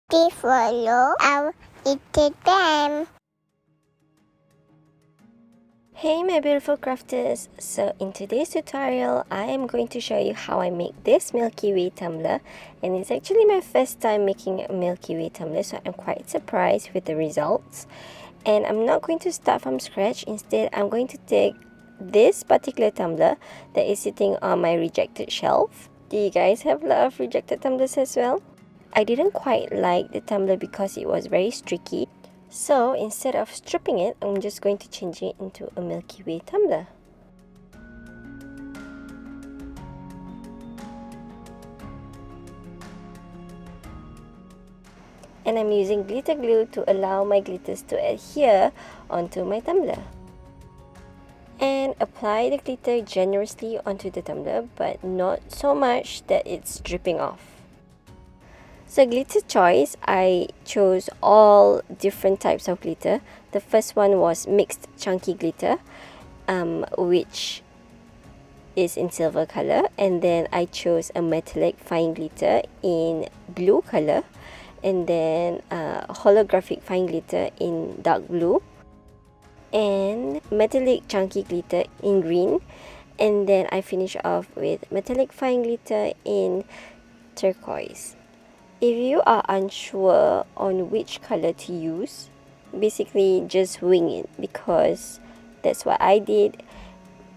Please follow our Instagram. Hey my beautiful crafters, so in today's tutorial I am going to show you how I make this Milky Way tumbler, and it's actually my first time making a Milky Way tumbler, so I'm quite surprised with the results. And I'm not going to start from scratch. Instead, I'm going to take this particular tumbler that is sitting on my rejected shelf. Do you guys have a lot of rejected tumblers as well? I didn't quite like the tumbler because it was very streaky. So instead of stripping it, I'm just going to change it into a Milky Way tumbler. And I'm using glitter glue to allow my glitters to adhere onto my tumbler. And apply the glitter generously onto the tumbler, but not so much that it's dripping off. So glitter choice, I chose all different types of glitter. The first one was mixed chunky glitter, which is in silver color. And then I chose a metallic fine glitter in blue color. And then holographic fine glitter in dark blue. And metallic chunky glitter in green. And then I finish off with metallic fine glitter in turquoise. If you are unsure on which color to use, basically just wing it, because that's what I did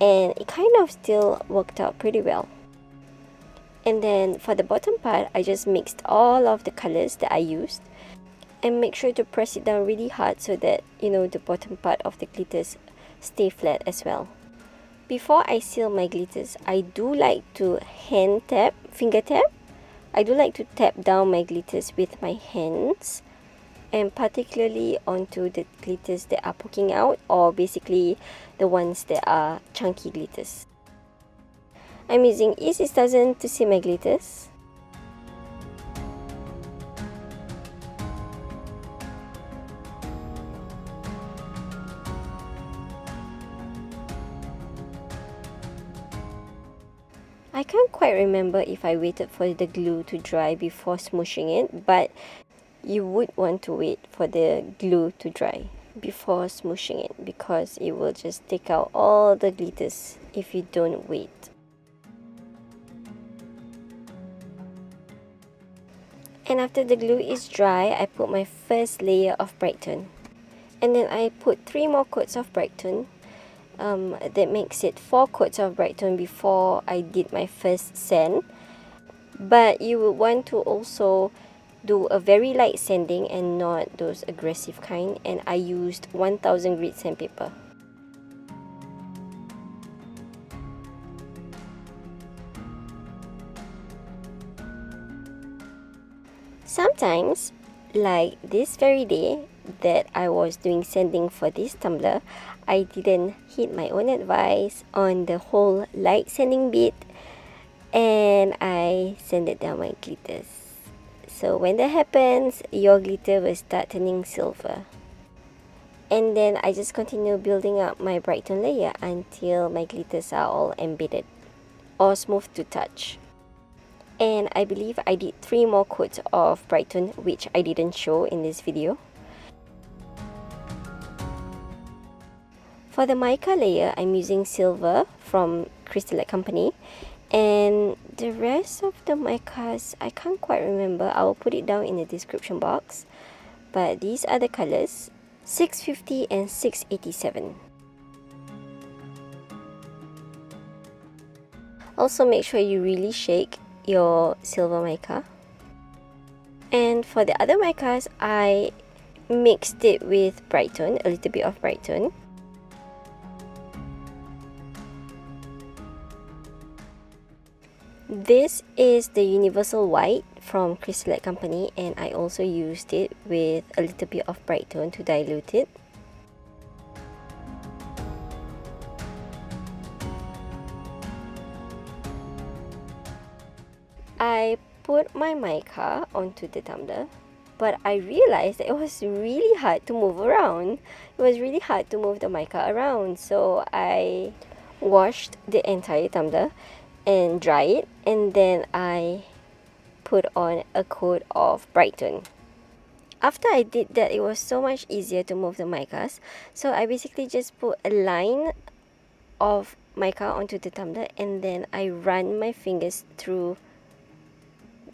and it kind of still worked out pretty well. And then for the bottom part, I just mixed all of the colors that I used, and make sure to press it down really hard so that the bottom part of the glitters stay flat as well. Before I seal my glitters, I do like to finger tap. I do like to tap down my glitters with my hands, and particularly onto the glitters that are poking out, or basically the ones that are chunky glitters. I'm using E6000 to seal my glitters. I can't quite remember if I waited for the glue to dry before smooshing it, but you would want to wait for the glue to dry before smooshing it, because it will just take out all the glitters if you don't wait. And after the glue is dry, I put my first layer of BRITE tone. And then I put 3 more coats of BRITE tone. That makes it 4 coats of BRITE tone before I did my first sand. But you will want to also do a very light sanding and not those aggressive kind, and I used 1000 grit sandpaper. Sometimes, like this very day that I was doing sanding for this tumbler, I didn't heed my own advice on the whole light sanding bit, and I sanded down my glitters. So when that happens, your glitter will start turning silver. And then I just continue building up my BRITE tone layer until my glitters are all embedded or smooth to touch. And I believe I did 3 more coats of BRITE tone, which I didn't show in this video. For the mica layer, I'm using silver from Crystalac company. And the rest of the micas, I can't quite remember. I will put it down in the description box. But these are the colors, 650 and 687. Also make sure you really shake your silver mica. And for the other micas, I mixed it with BRITE tone, a little bit of BRITE tone. This is the Universal White from Crystalac company, and I also used it with a little bit of BRITE tone to dilute it. I put my mica onto the tumbler, but I realized that it was really hard to move around. It was really hard to move the mica around, so I washed the entire tumbler and dry it, and then I put on a coat of BRITE tone. after I did that, it was so much easier to move the micas. So I basically just put a line of mica onto the tumbler, and then I run my fingers through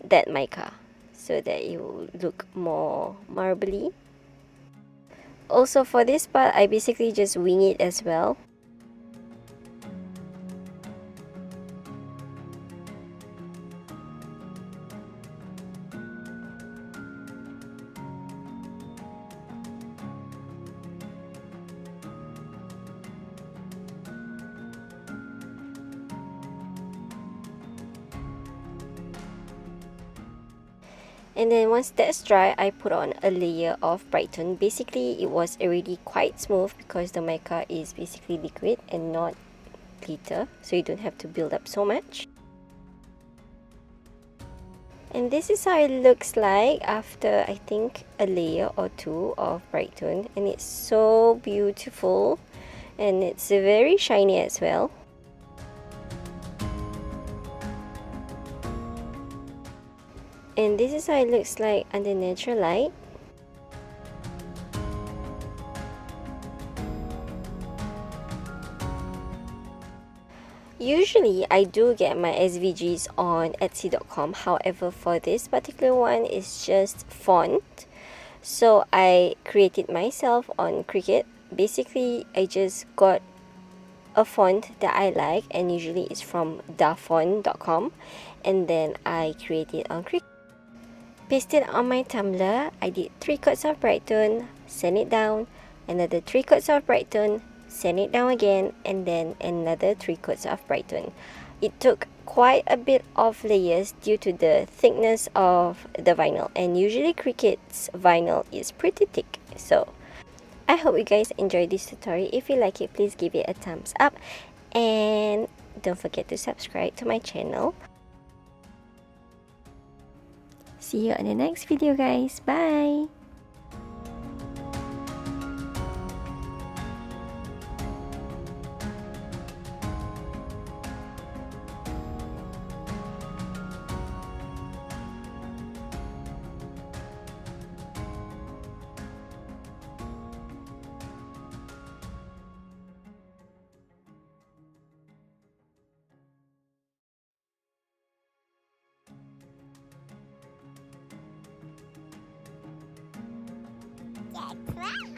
that mica so that it will look more marbly. Also for this part, I basically just wing it as well. And then once that's dry, I put on a layer of BRITE. Basically, it was already quite smooth because the mica is basically liquid and not glitter, so you don't have to build up so much. And this is how it looks like after, I think, a layer or two of BRITE. And it's so beautiful, and it's very shiny as well. And this is how it looks like under natural light. Usually, I do get my SVGs on Etsy.com. However, for this particular one, it's just font. So I created myself on Cricut. Basically, I just got a font that I like, and usually it's from dafont.com. And then I create it on Cricut. Paste it on my tumbler. I did 3 coats of BRITE, sand it down, another 3 coats of BRITE, sand it down again, and then another 3 coats of BRITE. It took quite a bit of layers due to the thickness of the vinyl, and usually Cricut's vinyl is pretty thick. So I hope you guys enjoyed this tutorial. If you like it, please give it a thumbs up, and don't forget to subscribe to my channel. See you on the next video, guys. Bye! That's right.